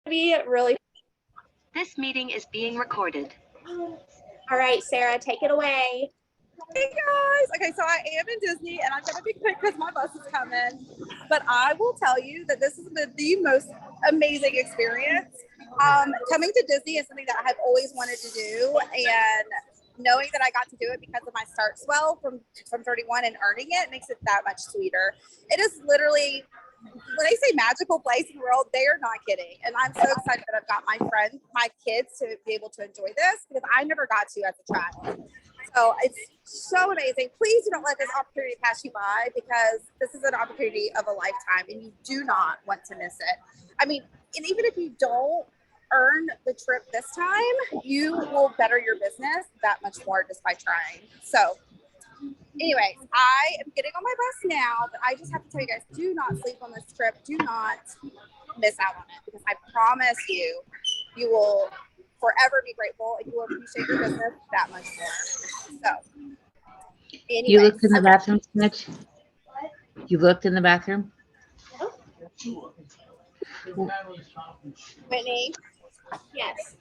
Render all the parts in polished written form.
be really. This meeting is being recorded. All right, Sarah, take it away. Hey guys! Okay, so I am in Disney and I'm gonna be quick because my bus is coming. But I will tell you that this has been the most amazing experience. Coming to Disney is something that I have always wanted to do, and knowing that I got to do it because of my start swell from 31 and earning it makes it that much sweeter. It is literally, when they say magical place in the world, they are not kidding. And I'm so excited that I've got my friends, my kids to be able to enjoy this because I never got to as a child. So it's so amazing. Please do not let this opportunity pass you by because this is an opportunity of a lifetime and you do not want to miss it. I mean, and even if you don't earn the trip this time, you will better your business that much more just by trying. So anyways, I am getting on my bus now, but I just have to tell you guys, do not sleep on this trip. Do not miss out on it because I promise you, you will forever be grateful and you will appreciate your business that much more. So, anyways, You looked in the bathroom, Mitch? You looked in the bathroom? Whitney. Yes.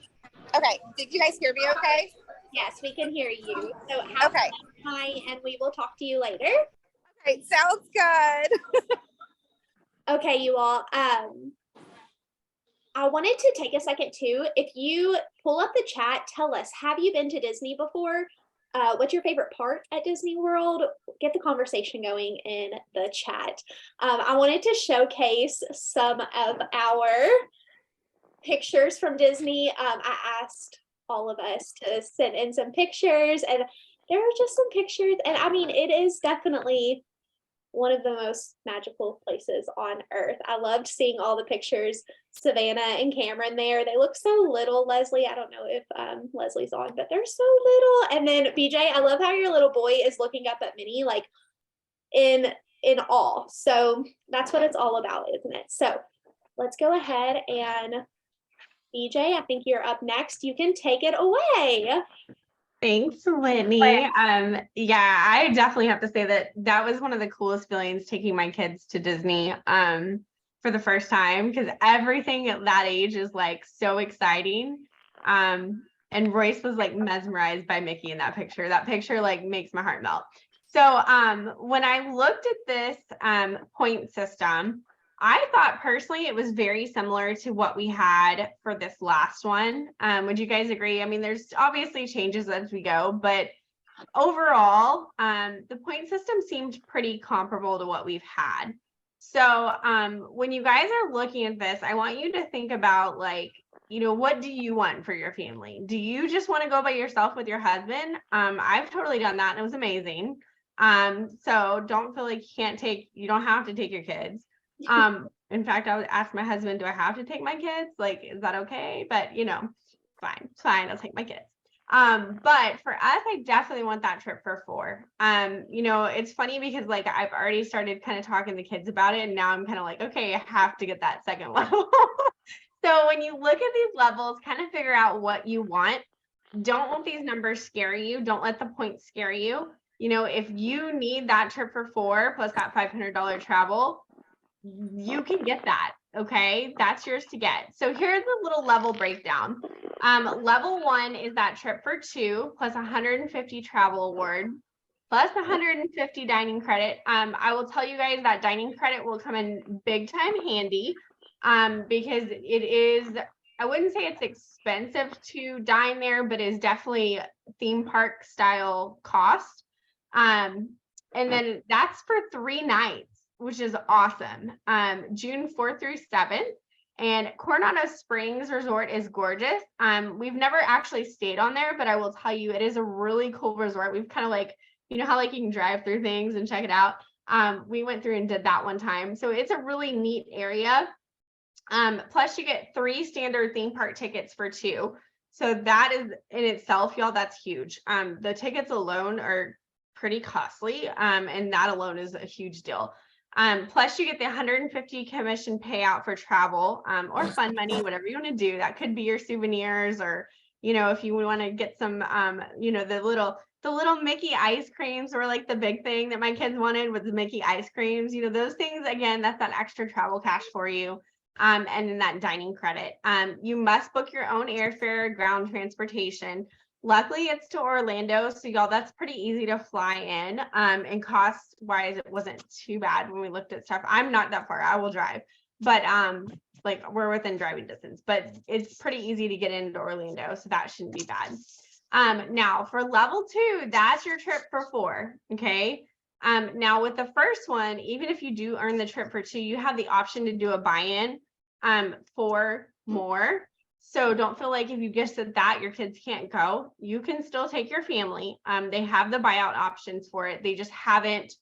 Okay. Did you guys hear me okay? Yes, we can hear you. So Okay. Hi, and we will talk to you later. Okay, sounds good. Okay, you all. I wanted to take a second too. If you pull up the chat, tell us, have you been to Disney before? What's your favorite part at Disney World? Get the conversation going in the chat. I wanted to showcase some of our pictures from Disney. I asked all of us to send in some pictures, and there are just some pictures. And I mean, it is definitely one of the most magical places on earth. I loved seeing all the pictures. Savannah and Cameron there. They look so little. Leslie, I don't know if Leslie's on, but they're so little. And then BJ, I love how your little boy is looking up at Minnie like in awe. So that's what it's all about, isn't it? So let's go ahead and BJ, I think you're up next. You can take it away. Thanks, Whitney. Yeah, I definitely have to say that was one of the coolest feelings, taking my kids to Disney for the first time, because everything at that age is like so exciting. And Royce was like mesmerized by Mickey in that picture. That picture like makes my heart melt. So when I looked at this point system, I thought personally it was very similar to what we had for this last one. Would you guys agree? I mean, there's obviously changes as we go, but overall, the point system seemed pretty comparable to what we've had. So when you guys are looking at this, I want you to think about like, you know, what do you want for your family? Do you just want to go by yourself with your husband? I've totally done that and it was amazing. So don't feel like you don't have to take your kids. In fact, I would ask my husband, do I have to take my kids? Like, is that okay? But you know, it's fine. I'll take my kids. But for us, I definitely want that trip for 4. You know, it's funny because like I've already started kind of talking to kids about it, and now I'm kind of like, okay, I have to get that second level. So when you look at these levels, kind of figure out what you want. Don't let these numbers scare you. Don't let the points scare you. You know, if you need that trip for 4 plus that $500 travel, you can get that. Okay, that's yours to get. So here's a little level breakdown. Level 1 is that trip for 2 plus 150 travel award plus 150 dining credit. I will tell you guys that dining credit will come in big time handy because it is, I wouldn't say it's expensive to dine there, but is definitely theme park style cost. And then that's for 3 nights, which is awesome. June 4th through 7th. And Coronado Springs Resort is gorgeous. We've never actually stayed on there, but I will tell you, it is a really cool resort. We've kind of like, you know how like you can drive through things and check it out. We went through and did that one time. So it's a really neat area. Plus you get 3 standard theme park tickets for 2. So that is in itself, y'all, that's huge. The tickets alone are pretty costly. And that alone is a huge deal. Plus you get the 150 commission payout for travel, or fun money, whatever you want to do. That could be your souvenirs, or, you know, if you want to get some, you know, the little Mickey ice creams were like the big thing that my kids wanted, with the Mickey ice creams, you know, those things, again, that's that extra travel cash for you. and then that dining credit. You must book your own airfare, ground transportation. Luckily, it's to Orlando, so y'all, that's pretty easy to fly in. And cost wise, it wasn't too bad when we looked at stuff. I'm not that far, I will drive, but like we're within driving distance, but it's pretty easy to get into Orlando, so that shouldn't be bad. Now for level 2, that's your trip for 4. Okay. Now with the first one, even if you do earn the trip for 2, you have the option to do a buy-in for more. So don't feel like if you just said that your kids can't go, you can still take your family. They have the buyout options for it. They just haven't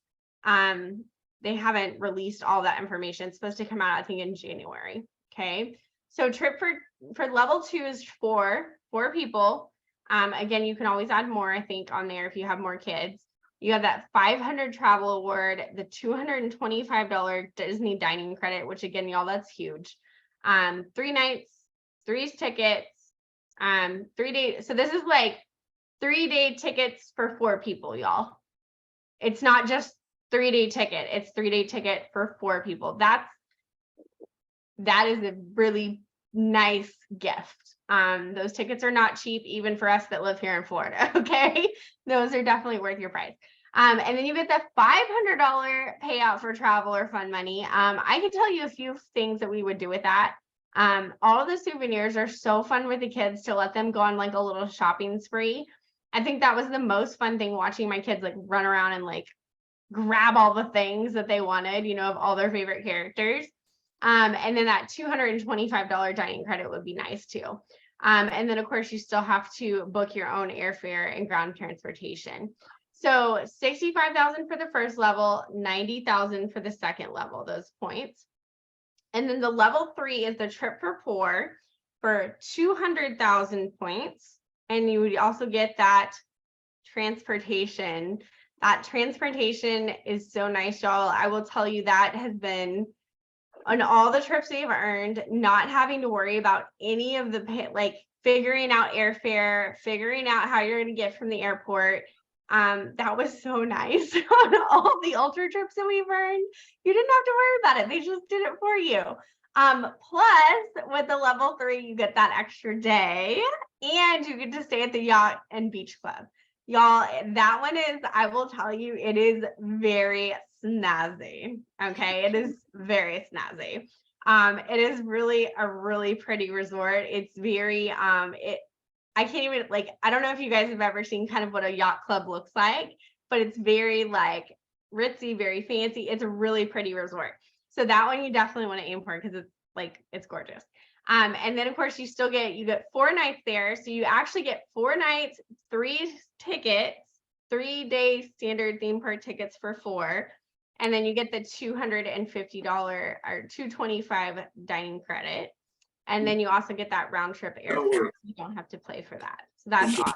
released all that information. It's supposed to come out, I think, in January. Okay. So trip for level 2 is for 4 people. Again, you can always add more, I think, on there if you have more kids. You have that $500 travel award, the $225 Disney dining credit, which again, y'all, that's huge. 3 nights, 3 tickets, 3 days. So this is like 3-day tickets for 4 people, y'all. It's not just 3-day ticket. It's 3-day ticket for 4 people. That is a really nice gift. Those tickets are not cheap, even for us that live here in Florida. Okay. Those are definitely worth your price. And then you get the $500 payout for travel or fun money. I can tell you a few things that we would do with that. All of the souvenirs are so fun with the kids to let them go on like a little shopping spree. I think that was the most fun thing, watching my kids like run around and like grab all the things that they wanted, you know, of all their favorite characters. And then that $225 dining credit would be nice too. And then of course you still have to book your own airfare and ground transportation. So $65,000 for the first level, $90,000 for the second level, those points. And then the level 3 is the trip for 4 for 200,000 points. And you would also get that transportation. That transportation is so nice, y'all. I will tell you, that has been on all the trips we've earned, not having to worry about any of the, like figuring out airfare, figuring out how you're going to get from the airport. That was so nice on all the ultra trips that we've earned. You didn't have to worry about it. They just did it for you. Plus with the level 3, you get that extra day and you get to stay at the yacht and beach club. Y'all, that one is, I will tell you, it is very snazzy. Okay. It is very snazzy. It is really a really pretty resort. It's very, I can't even, like, I don't know if you guys have ever seen kind of what a yacht club looks like, but it's very like ritzy, very fancy. It's a really pretty resort. So that one you definitely want to aim for because it's like, it's gorgeous. And then of course you get 4 nights there. So you actually get 4 nights, 3 tickets, 3-day standard theme park tickets for 4. And then you get the $250 or $225 dining credit. And then you also get that round trip airfare. You don't have to pay for that. So that's awesome.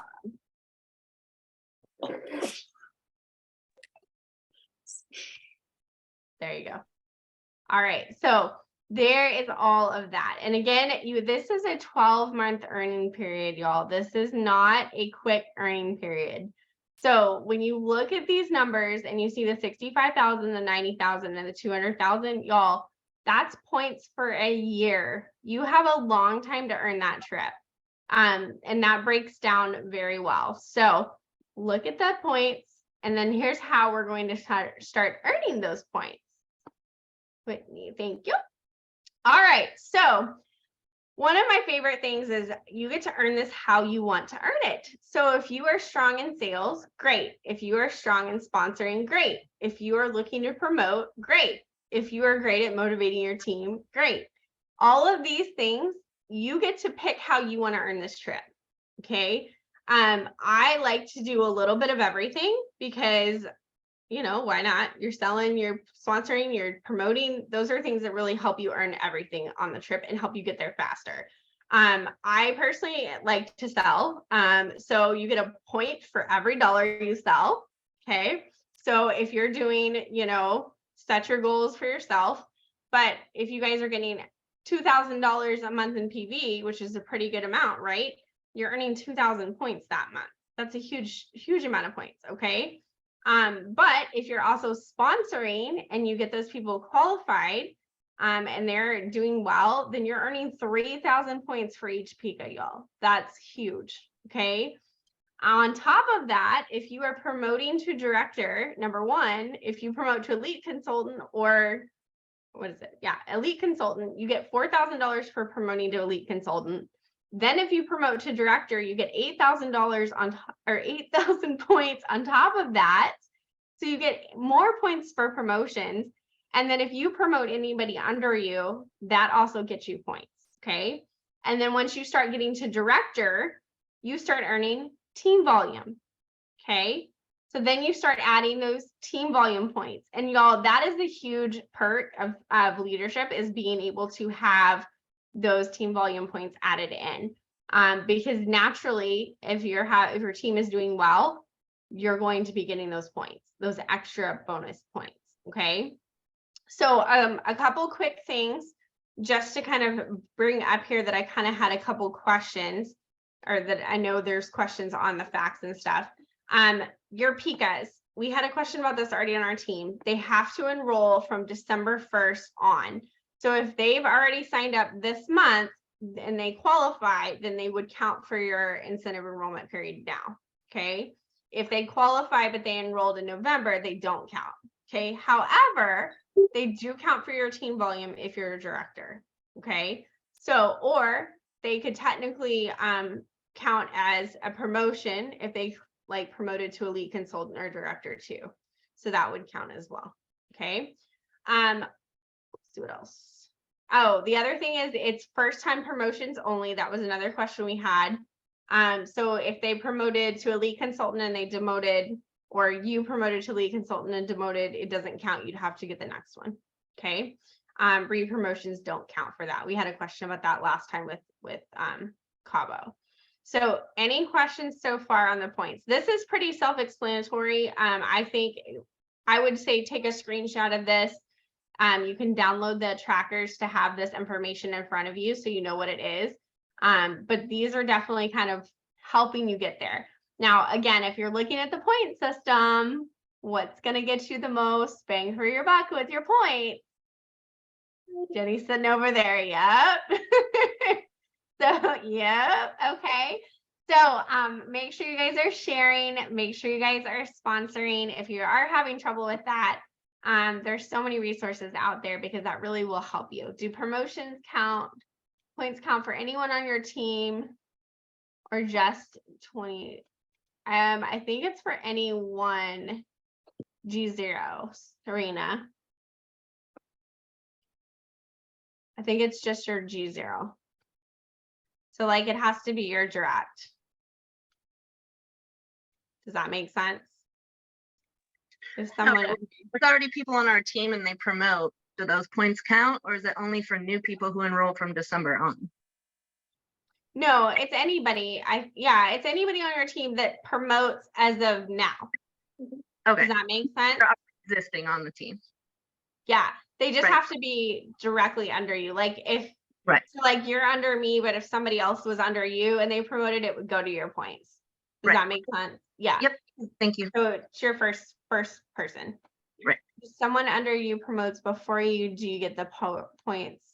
There you go. All right. So there is all of that. And again, this is a 12-month earning period, y'all. This is not a quick earning period. So when you look at these numbers and you see the 65,000, the 90,000, and the 200,000, y'all, that's points for a year. You have a long time to earn that trip. And that breaks down very well. So look at the points, and then here's how we're going to start earning those points. Whitney, thank you. All right, so one of my favorite things is you get to earn this how you want to earn it. So if you are strong in sales, great. If you are strong in sponsoring, great. If you are looking to promote, great. If you are great at motivating your team, great. All of these things, you get to pick how you want to earn this trip. Okay. I like to do a little bit of everything because, you know, why not? You're selling, you're sponsoring, you're promoting. Those are things that really help you earn everything on the trip and help you get there faster. I personally like to sell. So you get a point for every dollar you sell. Okay. So if you're doing, you know, set your goals for yourself. But if you guys are getting $2,000 a month in PV, which is a pretty good amount, right? You're earning 2,000 points that month. That's a huge, huge amount of points. Okay. But if you're also sponsoring and you get those people qualified, and they're doing well, then you're earning 3,000 points for each PICA, y'all. That's huge. Okay. On top of that, if you are promoting to director, number one, if you promote to elite consultant or what is it? Yeah, elite consultant, you get $4,000 for promoting to elite consultant. Then if you promote to director, you get $8,000 on or 8,000 points on top of that. So you get more points for promotions. And then if you promote anybody under you, that also gets you points. Okay. And then once you start getting to director, you start earning team volume. Okay. So then you start adding those team volume points. And y'all, that is the huge perk of leadership, is being able to have those team volume points added in. Because naturally, if your team is doing well, you're going to be getting those points, those extra bonus points. Okay. So a couple quick things just to kind of bring up here that I kind of had a couple questions, or that I know there's questions on the facts and stuff. Your PICAs, we had a question about this already on our team. They have to enroll from December 1st on. So if they've already signed up this month and they qualify, then they would count for your incentive enrollment period now. Okay. If they qualify, but they enrolled in November, they don't count. Okay. However, they do count for your team volume if you're a director. Okay. So, or they could technically count as a promotion if they like promoted to elite consultant or director too. So that would count as well. Okay. Let's see what else. Oh, the other thing is it's first time promotions only. That was another question we had. So if they promoted to elite consultant and they demoted, or you promoted to lead consultant and demoted, it doesn't count. You'd have to get the next one. Okay. Re-promotions don't count for that. We had a question about that last time with Cabo. So any questions so far on the points? This is pretty self-explanatory. I think I would say take a screenshot of this. You can download the trackers to have this information in front of you so you know what it is. But these are definitely kind of helping you get there. Now, again, if you're looking at the point system, what's going to get you the most bang for your buck with your point? Jenny's sitting over there. Yep. So, yep. Okay. So make sure you guys are sharing. Make sure you guys are sponsoring. If you are having trouble with that, there's so many resources out there because that really will help you. Do promotions count? Points count for anyone on your team or just 20? I think it's for anyone. G0, Serena. I think it's just your G0. So like it has to be your direct. Does that make sense? If someone there's already people on our team and they promote, do those points count, or is it only for new people who enroll from December on? No, it's anybody. It's anybody on your team that promotes as of now. Okay. Does that make sense? They're existing on the team. Yeah, they just Right. have to be directly under you. Like if Right. so like you're under me, but if somebody else was under you and they promoted, it would go to your points. Does Right. that make sense? Yeah. Yep. Thank you. So it's your first person. Right. If someone under you promotes before you, do you get the points?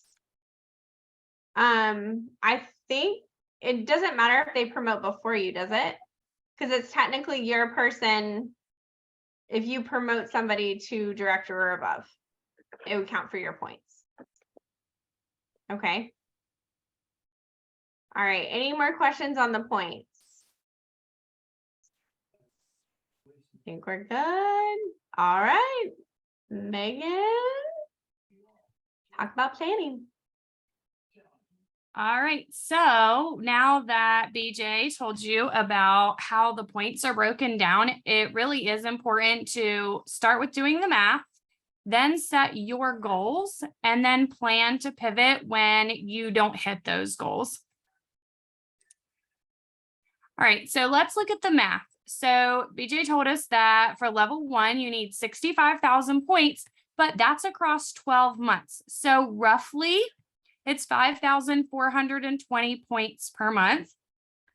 I think it doesn't matter if they promote before you, does it? Because it's technically your person. If you promote somebody to director or above, it would count for your points. Okay. All right. Any more questions on the points? I think we're good. All right. Megan, talk about planning. All right, so now that BJ told you about how the points are broken down, it really is important to start with doing the math, then set your goals, and then plan to pivot when you don't hit those goals. All right, so let's look at the math. So BJ told us that for level 1, you need 65,000 points, but that's across 12 months. So roughly, it's 5,420 points per month.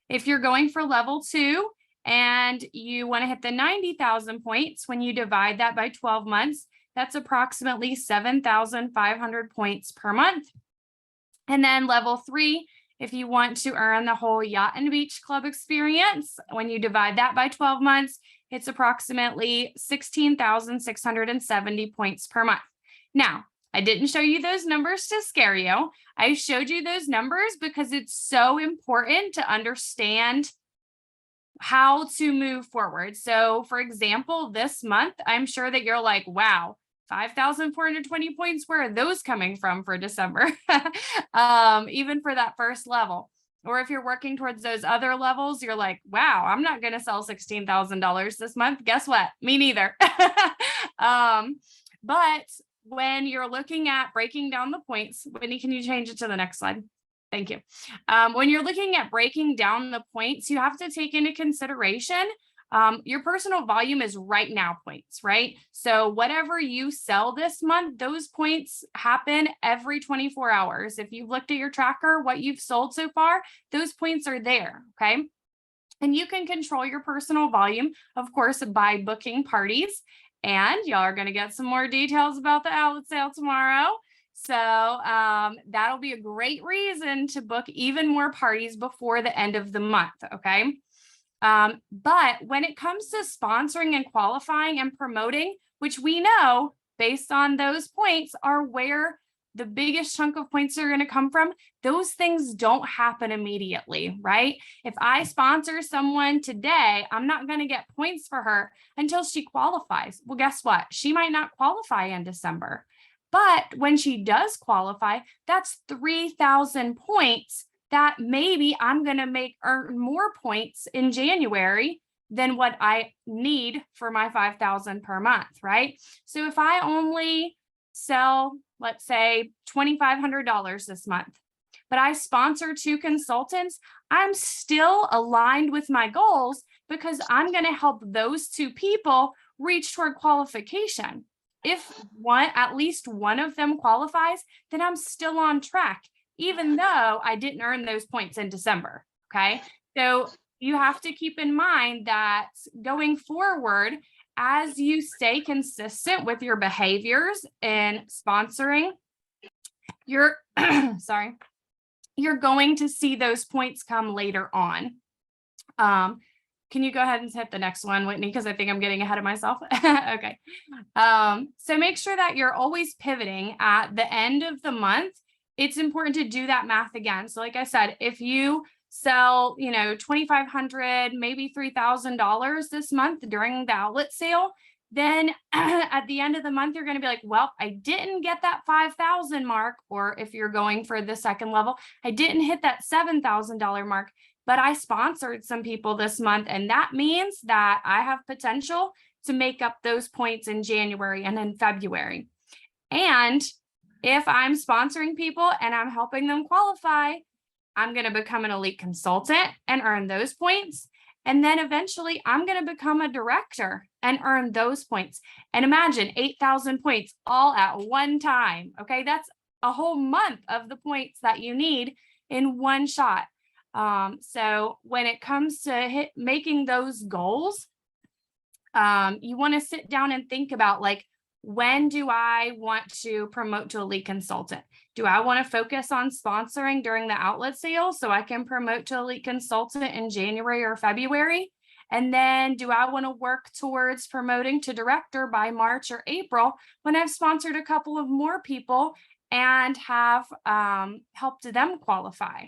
If you're going for level 2 and you want to hit the 90,000 points, when you divide that by 12 months, that's approximately 7,500 points per month. And then level 3, if you want to earn the whole yacht and beach club experience, when you divide that by 12 months, it's approximately 16,670 points per month. Now, I didn't show you those numbers to scare you. I showed you those numbers because it's so important to understand how to move forward. So for example, this month, I'm sure that you're like, wow, 5,420 points, where are those coming from for December? Even for that first level. Or if you're working towards those other levels, you're like, wow, I'm not going to sell $16,000 this month. Guess what? Me neither. But when you're looking at breaking down the points, Whitney, can you change it to the next slide? Thank you. When you're looking at breaking down the points, you have to take into consideration your personal volume is right now points, right? So whatever you sell this month, those points happen every 24 hours. If you've looked at your tracker, what you've sold so far, those points are there, okay? And you can control your personal volume, of course, by booking parties. And y'all are going to get some more details about the outlet sale tomorrow. So that'll be a great reason to book even more parties before the end of the month, okay? But when it comes to sponsoring and qualifying and promoting, which we know based on those points are where the biggest chunk of points are going to come from, those things don't happen immediately, right? If I sponsor someone today, I'm not going to get points for her until she qualifies. Well, guess what? She might not qualify in December. But when she does qualify, that's 3,000 points that maybe I'm going to earn more points in January than what I need for my 5,000 per month, right? So if I only sell, let's say $2,500 this month, but I sponsor 2 consultants, I'm still aligned with my goals because I'm going to help those 2 people reach toward qualification. If at least one of them qualifies, then I'm still on track, even though I didn't earn those points in December, okay? So you have to keep in mind that going forward, as you stay consistent with your behaviors in sponsoring, you're going to see those points come later on. Can you go ahead and hit the next one, Whitney? Because I think I'm getting ahead of myself. Okay. So make sure that you're always pivoting at the end of the month. It's important to do that math again. So like I said, if you sell, $2,500, maybe $3,000 this month during the outlet sale, then at the end of the month, you're going to be like, well, I didn't get that 5,000 mark. Or if you're going for the second level, I didn't hit that $7,000 mark, but I sponsored some people this month. And that means that I have potential to make up those points in January and in February. And if I'm sponsoring people and I'm helping them qualify, I'm going to become an elite consultant and earn those points. And then eventually I'm going to become a director and earn those points. And imagine 8,000 points all at one time. Okay, that's a whole month of the points that you need in one shot. So when it comes to making those goals, you want to sit down and think about, like, when do I want to promote to a lead consultant? Do I want to focus on sponsoring during the outlet sale so I can promote to a lead consultant in January or February? And then do I want to work towards promoting to director by March or April when I've sponsored a couple of more people and have helped them qualify?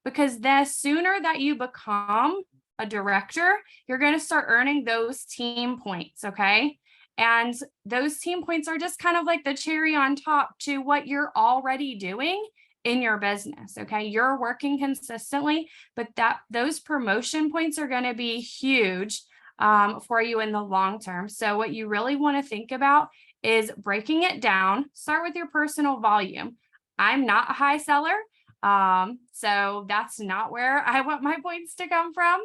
Because the sooner that you become a director, you're going to start earning those team points, okay? And those team points are just kind of like the cherry on top to what you're already doing in your business, okay? You're working consistently, but those promotion points are going to be huge for you in the long term. So what you really want to think about is breaking it down. Start with your personal volume. I'm not a high seller, so that's not where I want my points to come from.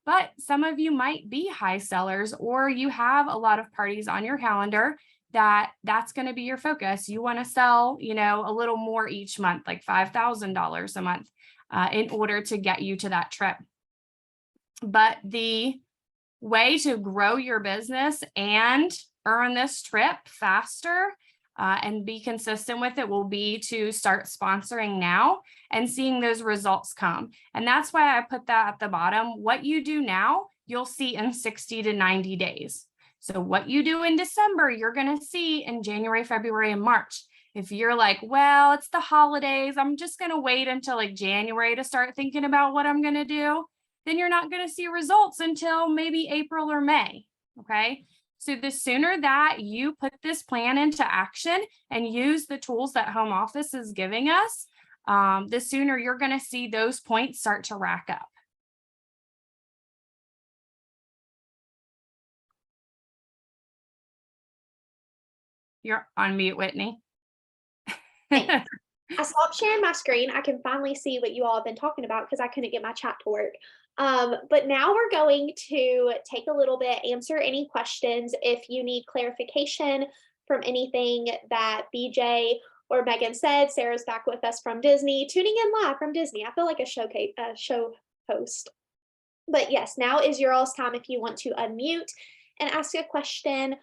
But some of you might be high sellers, or you have a lot of parties on your calendar that's going to be your focus. You want to sell, a little more each month, like $5,000 a month, in order to get you to that trip. But the way to grow your business and earn this trip faster and be consistent with it will be to start sponsoring now and seeing those results come. And that's why I put that at the bottom. What you do now, you'll see in 60 to 90 days. So what you do in December, you're going to see in January, February, and March. If you're like, well, it's the holidays, I'm just going to wait until like January to start thinking about what I'm going to do, then you're not going to see results until maybe April or May. Okay. So the sooner that you put this plan into action and use the tools that home office is giving us, the sooner you're going to see those points start to rack up. You're on mute, Whitney. I stopped sharing my screen. I can finally see what you all have been talking about because I couldn't get my chat to work. But now we're going to take a little bit, answer any questions. If you need clarification from anything that BJ or Megan said, Sarah's back with us from Disney, tuning in live from Disney. I feel like a show host. But yes, now is your all's time if you want to unmute and ask a question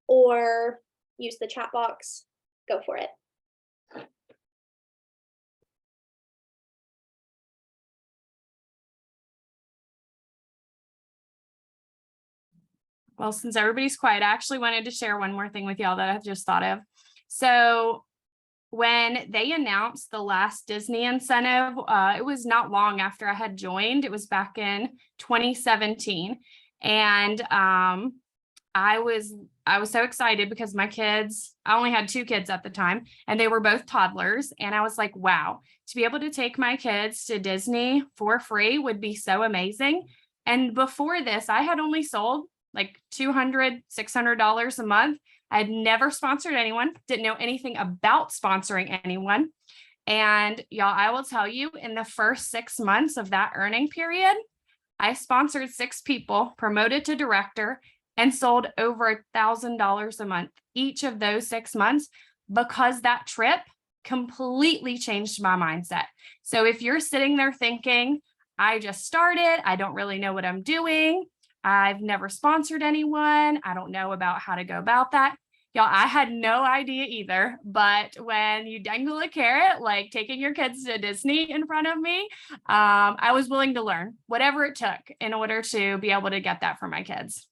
or use the chat box. Go for it. Well, since everybody's quiet, I actually wanted to share one more thing with y'all that I've just thought of. So when they announced the last Disney incentive, it was not long after I had joined. It was back in 2017. And I was so excited because my kids, I only had 2 kids at the time, and they were both toddlers. And I was like, wow, to be able to take my kids to Disney for free would be so amazing. And before this, I had only sold like $200, $600 a month. I had never sponsored anyone, didn't know anything about sponsoring anyone. And y'all, I will tell you, in the first 6 months of that earning period, I sponsored 6 people, promoted to director, and sold over $1,000 a month each of those 6 months because that trip completely changed my mindset. So if you're sitting there thinking, I just started, I don't really know what I'm doing, I've never sponsored anyone, I don't know about how to go about that. Y'all, I had no idea either, but when you dangle a carrot, like taking your kids to Disney in front of me, I was willing to learn whatever it took in order to be able to get that for my kids.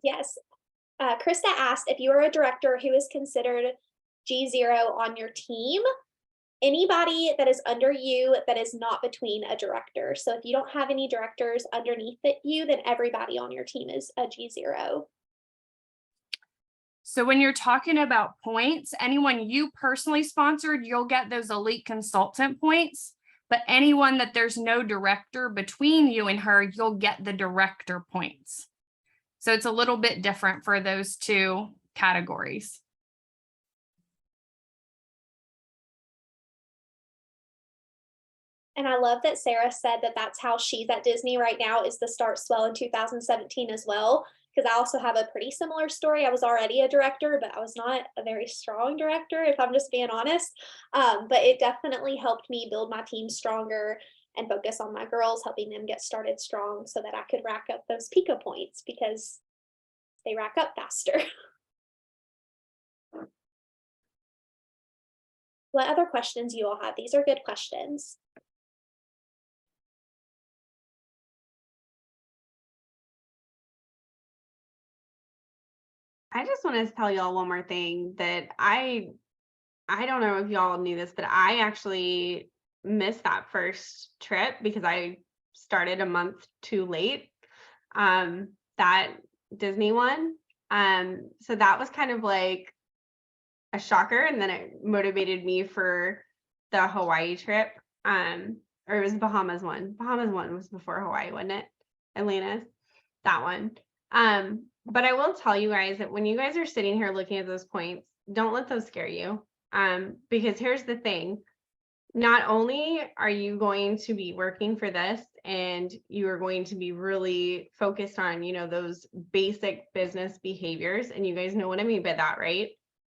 Yes. Krista asked if you are a director who is considered G0 on your team, anybody that is under you that is not between a director. So if you don't have any directors underneath you, then everybody on your team is a G0. So when you're talking about points, anyone you personally sponsored, you'll get those elite consultant points. But anyone that there's no director between you and her, you'll get the director points. So it's a little bit different for those 2 categories. And I love that Sarah said that that's how she's at Disney right now, is the Start Swell in 2017 as well. Because I also have a pretty similar story. I was already a director, but I was not a very strong director, if I'm just being honest. But it definitely helped me build my team stronger and focus on my girls, helping them get started strong so that I could rack up those Pico points because they rack up faster. What other questions you all have? These are good questions. I just want to tell y'all one more thing that I don't know if y'all knew this, but I actually missed that first trip because I started a month too late. That Disney one. So that was kind of like a shocker. And then it motivated me for the Hawaii trip. Or it was Bahamas one. Bahamas one was before Hawaii, wasn't it? Atlantis, that one. But I will tell you guys that when you guys are sitting here looking at those points, don't let those scare you. Because here's the thing. Not only are you going to be working for this and you are going to be really focused on, you know, those basic business behaviors. And you guys know what I mean by that, right?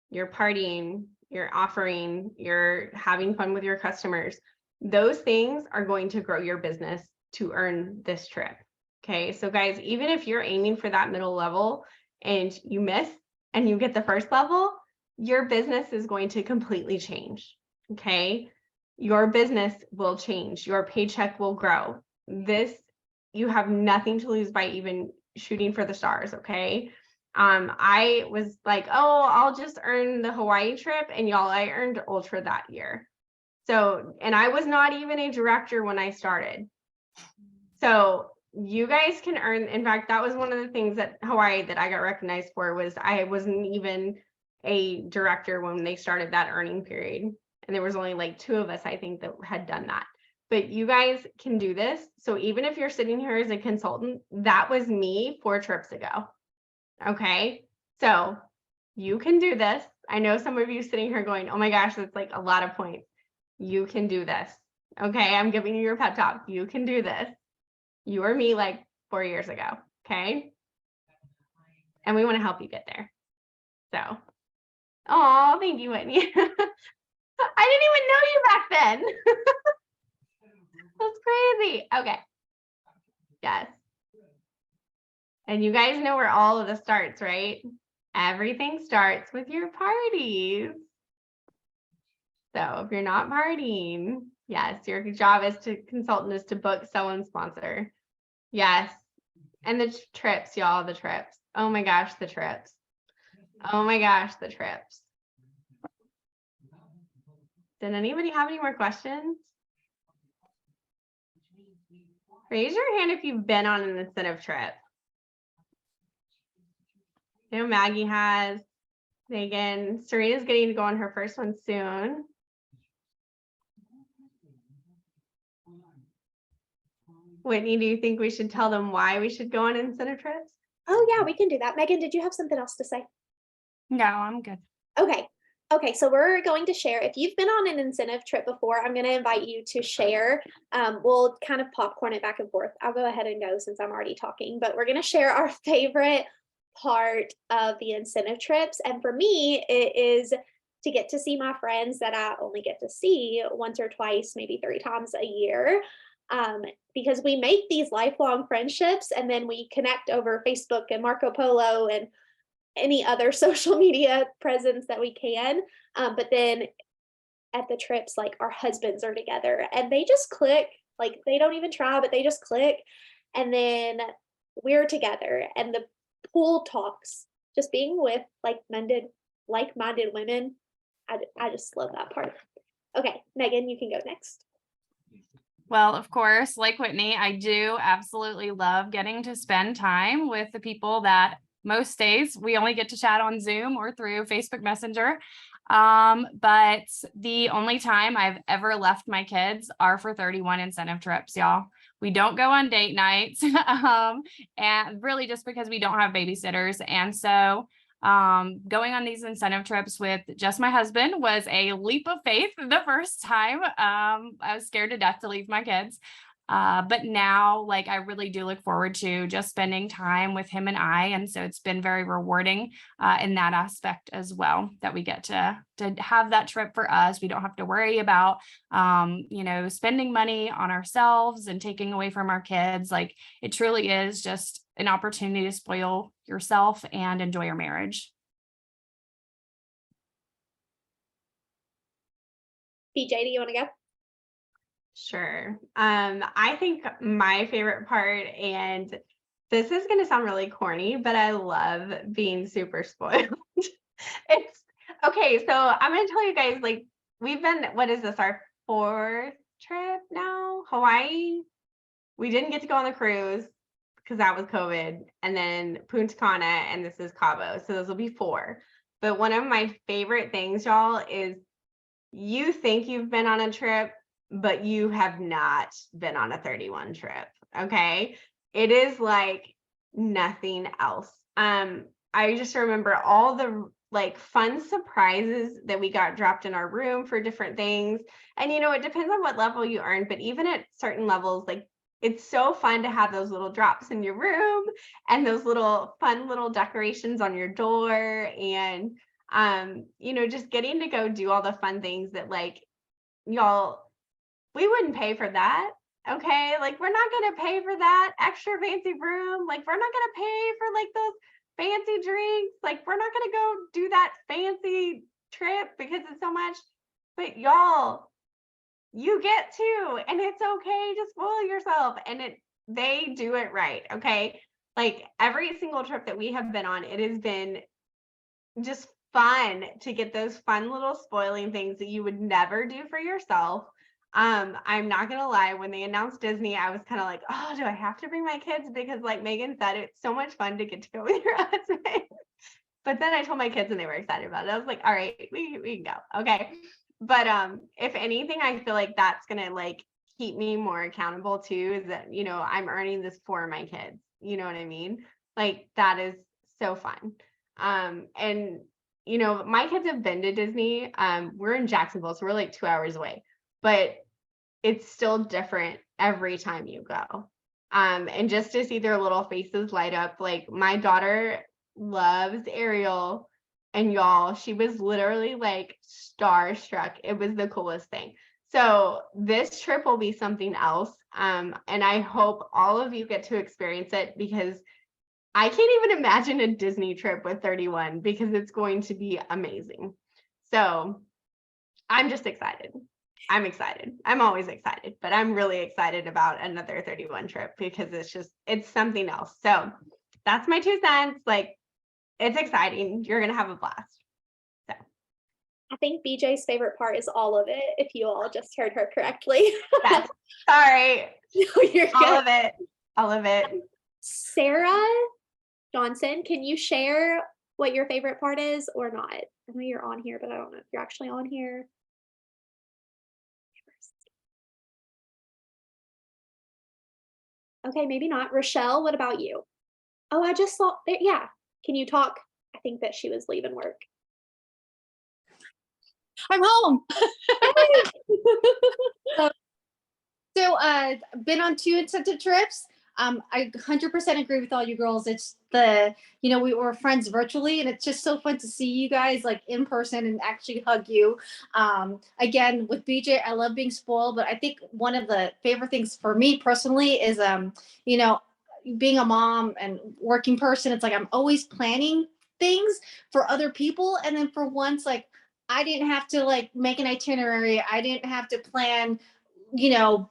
You're partying, you're offering, you're having fun with your customers. Those things are going to grow your business to earn this trip. Okay, so guys, even if you're aiming for that middle level and you miss and you get the first level, your business is going to completely change. Okay. Your business will change. Your paycheck will grow. You have nothing to lose by even shooting for the stars. Okay. I was like, oh, I'll just earn the Hawaii trip, and y'all, I earned Ultra that year. So, and I was not even a director when I started. So you guys can earn, in fact, that was one of the things at Hawaii that I got recognized for, was I wasn't even a director when they started that earning period. And there was only like 2 of us, I think, that had done that. But you guys can do this. So even if you're sitting here as a consultant, that was me 4 trips ago. Okay. So you can do this. I know some of you sitting here going, oh my gosh, that's like a lot of points. You can do this. Okay. I'm giving you your pep talk. You can do this. You or me like 4 years ago. Okay. And we want to help you get there. So, oh, thank you, Whitney. I didn't even know you back then. That's crazy. Okay. Yes. And you guys know where all of this starts, right? Everything starts with your parties. So if you're not partying, yes, your job as to consultant is to book, sell, and sponsor. Yes. And the trips, y'all, the trips. Oh my gosh, the trips. Oh my gosh, the trips. Did anybody have any more questions? Raise your hand if you've been on an incentive trip. You know, Maggie has, Megan, Serena's getting to go on her first one soon. Whitney, do you think we should tell them why we should go on incentive trips? Oh yeah, we can do that. Megan, did you have something else to say? No, I'm good. Okay. Okay, so we're going to share. If you've been on an incentive trip before, I'm going to invite you to share. We'll kind of popcorn it back and forth. I'll go ahead and go since I'm already talking, but we're going to share our favorite part of the incentive trips. And for me, it is to get to see my friends that I only get to see once or twice, maybe 3 times a year. Because we make these lifelong friendships, and then we connect over Facebook and Marco Polo and any other social media presence that we can. But then at the trips, like, our husbands are together and they just click, like they don't even try, but they just click. And then we're together, and the pool talks, just being with like-minded women. I just love that part. Okay, Megan, you can go next. Well, of course, like Whitney, I do absolutely love getting to spend time with the people that most days we only get to chat on Zoom or through Facebook Messenger. But the only time I've ever left my kids are for 31 incentive trips, y'all. We don't go on date nights, and really just because we don't have babysitters. And so going on these incentive trips with just my husband was a leap of faith the first time. I was scared to death to leave my kids. But now, like, I really do look forward to just spending time with him and I. And so it's been very rewarding in that aspect as well, that we get to have that trip for us. We don't have to worry about, spending money on ourselves and taking away from our kids. Like, it truly is just an opportunity to spoil yourself and enjoy your marriage. BJ, do you want to go? Sure. I think my favorite part, and this is going to sound really corny, but I love being super spoiled. It's okay. So I'm going to tell you guys, like, we've been, what is this, our 4th trip now? Hawaii. We didn't get to go on the cruise because that was COVID, and then Punta Cana, and this is Cabo. So those will be 4. But one of my favorite things, y'all, is you think you've been on a trip, but you have not been on a 31 trip. Okay. It is like nothing else. I just remember all the like fun surprises that we got dropped in our room for different things. And, it depends on what level you earn, but even at certain levels, like, it's so fun to have those little drops in your room and those little fun little decorations on your door. And, just getting to go do all the fun things that, like, y'all, we wouldn't pay for that. Okay. Like, we're not going to pay for that extra fancy room. Like, we're not going to pay for like those fancy drinks. Like, we're not gonna go do that fancy trip because it's so much. But y'all, you get to, and it's okay to spoil yourself. And they do it right. Okay. Like every single trip that we have been on, it has been just fun to get those fun little spoiling things that you would never do for yourself. I'm not gonna lie, when they announced Disney, I was kind of like, oh, do I have to bring my kids? Because like Megan said, it's so much fun to get to go with your husband. But then I told my kids and they were excited about it. I was like, all right, we can go. Okay. But if anything, I feel like that's gonna like keep me more accountable too, is that, you know, I'm earning this for my kids. You know what I mean? Like that is so fun. And you know, my kids have been to Disney. We're in Jacksonville, so we're like 2 hours away, but it's still different every time you go. And just to see their little faces light up, like my daughter loves Ariel, and y'all, she was literally like starstruck. It was the coolest thing. So this trip will be something else. And I hope all of you get to experience it, because I can't even imagine a Disney trip with 31, because it's going to be amazing. So I'm just excited. I'm excited. I'm always excited, but I'm really excited about another 31 trip because it's something else. So that's my 2 cents. Like, it's exciting. You're going to have a blast. So I think BJ's favorite part is all of it, if you all just heard her correctly. yes. Sorry. No, you're All good. of it. All of it. Sarah Johnson, can you share what your favorite part is or not? I know you're on here, but I don't know if you're actually on here. Okay, maybe not. Rochelle, what about you? Oh, I just saw there. Yeah. Can you talk? I think that she was leaving work. I'm home. So been on 2 incentive trips. I 100% agree with all you girls. It's we were friends virtually, and it's just so fun to see you guys like in person and actually hug you. Again, with BJ, I love being spoiled, but I think one of the favorite things for me personally is being a mom and working person. It's like I'm always planning things for other people, and then for once, like I didn't have to like make an itinerary. I didn't have to plan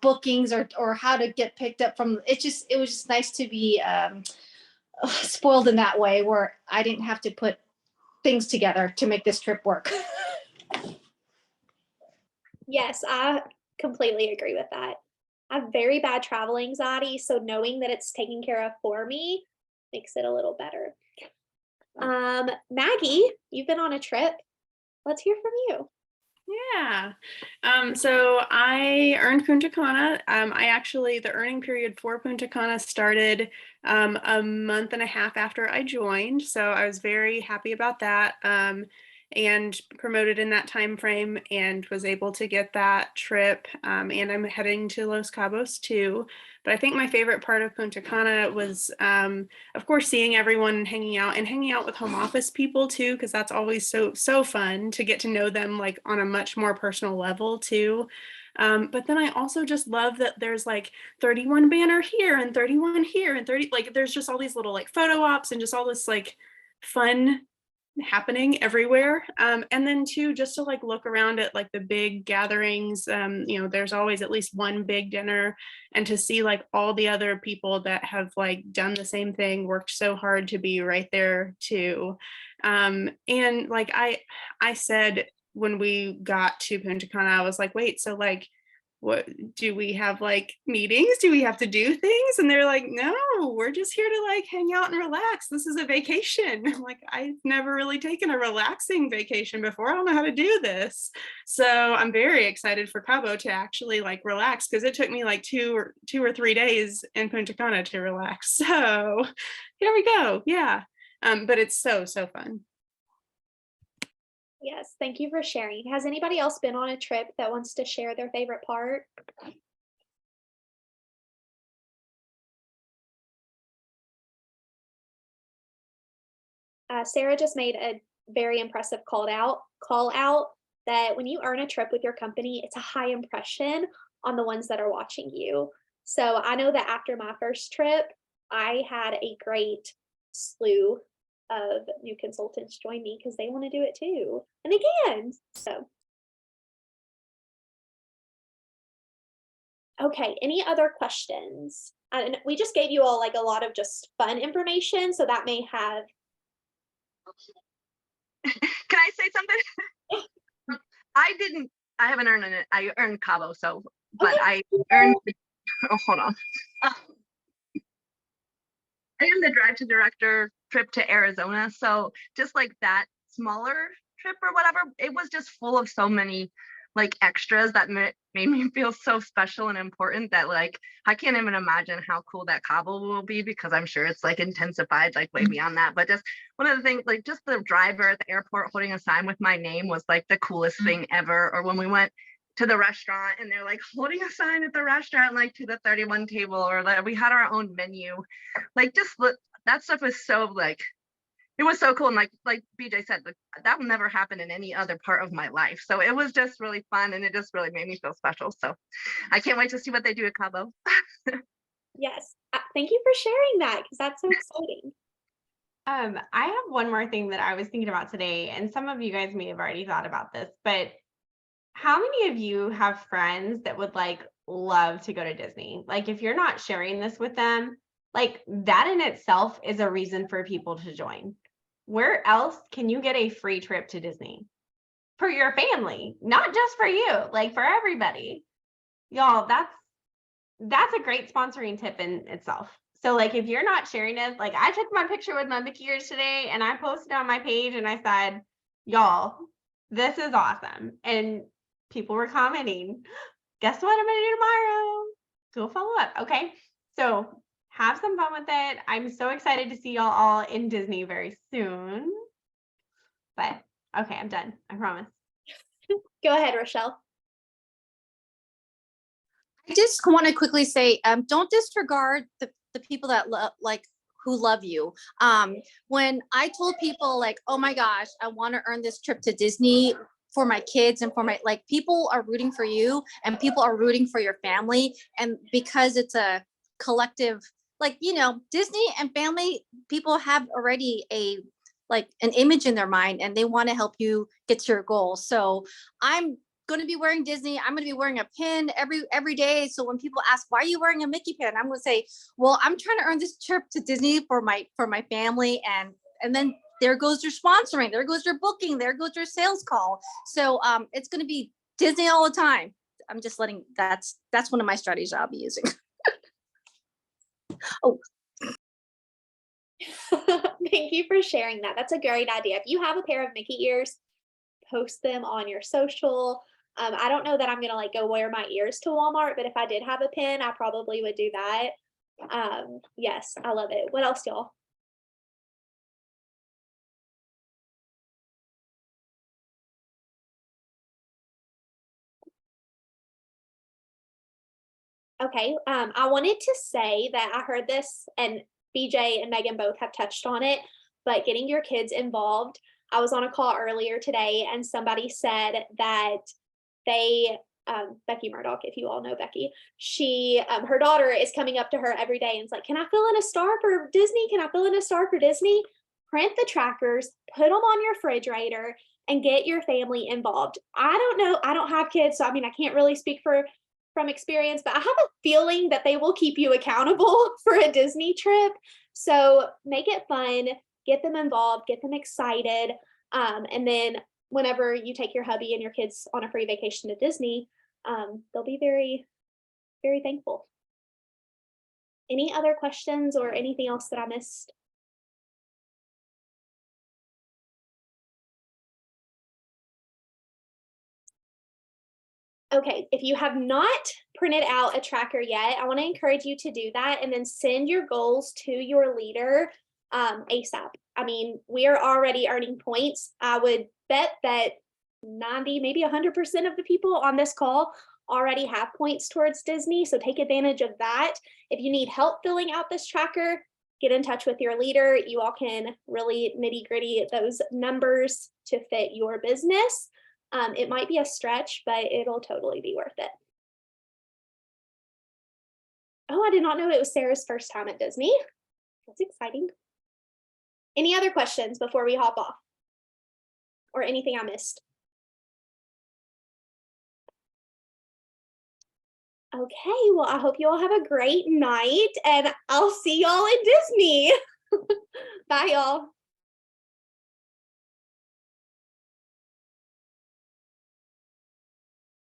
bookings or how to get picked up from. It was just nice to be spoiled in that way, where I didn't have to put things together to make this trip work. Yes, I completely agree with that. I have very bad travel anxiety, so knowing that it's taken care of for me makes it a little better. Maggie, you've been on a trip. Let's hear from you. Yeah. So I earned Punta Cana. The earning period for Punta Cana started a month and a half after I joined. So I was very happy about that. And promoted in that time frame and was able to get that trip. And I'm heading to Los Cabos too. But I think my favorite part of Punta Cana was, of course, seeing everyone hanging out with home office people too, because that's always so fun to get to know them like on a much more personal level too. But then I also just love that there's like 31 banner here and 31 here and 30, like there's just all these little like photo ops and just all this like fun happening everywhere. And then too, just to like look around at like the big gatherings, there's always at least one big dinner, and to see like all the other people that have like done the same thing, worked so hard to be right there too. And like I said when we got to Punta Cana, I was like, wait, so like, what do we have like meetings? Do we have to do things? And they're like, no, we're just here to like hang out and relax. This is a vacation. I'm like, I've never really taken a relaxing vacation before. I don't know how to do this. So I'm very excited for Cabo to actually like relax, because it took me like two or 3 days in Punta Cana to relax. So here we go. Yeah. But it's so fun. Yes, thank you for sharing. Has anybody else been on a trip that wants to share their favorite part? Sarah just made a very impressive call out that when you earn a trip with your company, it's a high impression on the ones that are watching you. So I know that after my first trip, I had a great slew of new consultants join me because they want to do it too, and they can. So, okay, any other questions? And we just gave you all like a lot of just fun information, so that may have. Can I say something? I haven't earned it. I earned Cabo, so, but Okay. I earned, oh, hold on. I am the drive to director trip to Arizona. So just like that smaller trip or whatever, it was just full of so many like extras that made me feel so special and important that like I can't even imagine how cool that Cabo will be, because I'm sure it's like intensified like way beyond that. But just one of the things, like just the driver at the airport holding a sign with my name was like the coolest thing ever. Or when we went to the restaurant and they're like holding a sign at the restaurant like to the 31 table, or like we had our own menu, like just that stuff was so like, it was so cool. And like BJ said, like, that will never happen in any other part of my life. So it was just really fun, and it just really made me feel special. So I can't wait to see what they do at Cabo. Yes, thank you for sharing that, because that's so exciting. I have one more thing that I was thinking about today, and some of you guys may have already thought about this, but how many of you have friends that would like love to go to Disney? Like if you're not sharing this with them, like that in itself is a reason for people to join. Where else can you get a free trip to Disney for your family, not just for you, like for everybody? Y'all, that's a great sponsoring tip in itself. So like if you're not sharing it, like I took my picture with my Mickey ears today and I posted on my page and I said, y'all, this is awesome. And people were commenting, guess what I'm gonna do tomorrow? Go follow up. Okay. So have some fun with it. I'm so excited to see y'all all in Disney very soon. But okay, I'm done. I promise. Go ahead, Rochelle. I just want to quickly say, don't disregard the people that love, like, who love you. When I told people like, oh my gosh, I want to earn this trip to Disney for my kids and for my, like, people are rooting for you and people are rooting for your family. And because it's a collective, like, you know, Disney and family, people have already like an image in their mind and they want to help you get to your goal. So I'm going to be wearing Disney. I'm going to be wearing a pin every day. So when people ask, why are you wearing a Mickey pin? I'm going to say, well, I'm trying to earn this trip to Disney for my family. And then there goes your sponsoring, there goes your booking, there goes your sales call. So it's going to be Disney all the time. I'm just letting, that's one of my strategies I'll be using. Oh, thank you for sharing that. That's a great idea. If you have a pair of Mickey ears, post them on your social. I don't know that I'm gonna like go wear my ears to Walmart, but if I did have a pin, I probably would do that. Yes, I love it. What else, y'all? Okay, I wanted to say that I heard this, and BJ and Megan both have touched on it, but getting your kids involved. I was on a call earlier today and somebody said that they, Becky Murdoch, if you all know Becky, she, her daughter is coming up to her every day and it's like, can I fill in a star for Disney? Can I fill in a star for Disney? Print the trackers, put them on your refrigerator, and get your family involved. I don't know, I don't have kids, so I mean, I can't really speak from experience, but I have a feeling that they will keep you accountable for a Disney trip. So make it fun, get them involved, get them excited. And then whenever you take your hubby and your kids on a free vacation to Disney, they'll be very, very thankful. Any other questions or anything else that I missed? Okay, if you have not printed out a tracker yet, I want to encourage you to do that and then send your goals to your leader ASAP. I mean, we are already earning points. I would bet that 90, maybe 100% of the people on this call already have points towards Disney, so take advantage of that. If you need help filling out this tracker, get in touch with your leader. You all can really nitty-gritty those numbers to fit your business. It might be a stretch, but it'll totally be worth it. Oh, I did not know it was Sarah's first time at Disney. That's exciting. Any other questions before we hop off? Or anything I missed? Okay, well, I hope you all have a great night, and I'll see y'all in Disney. Bye, y'all.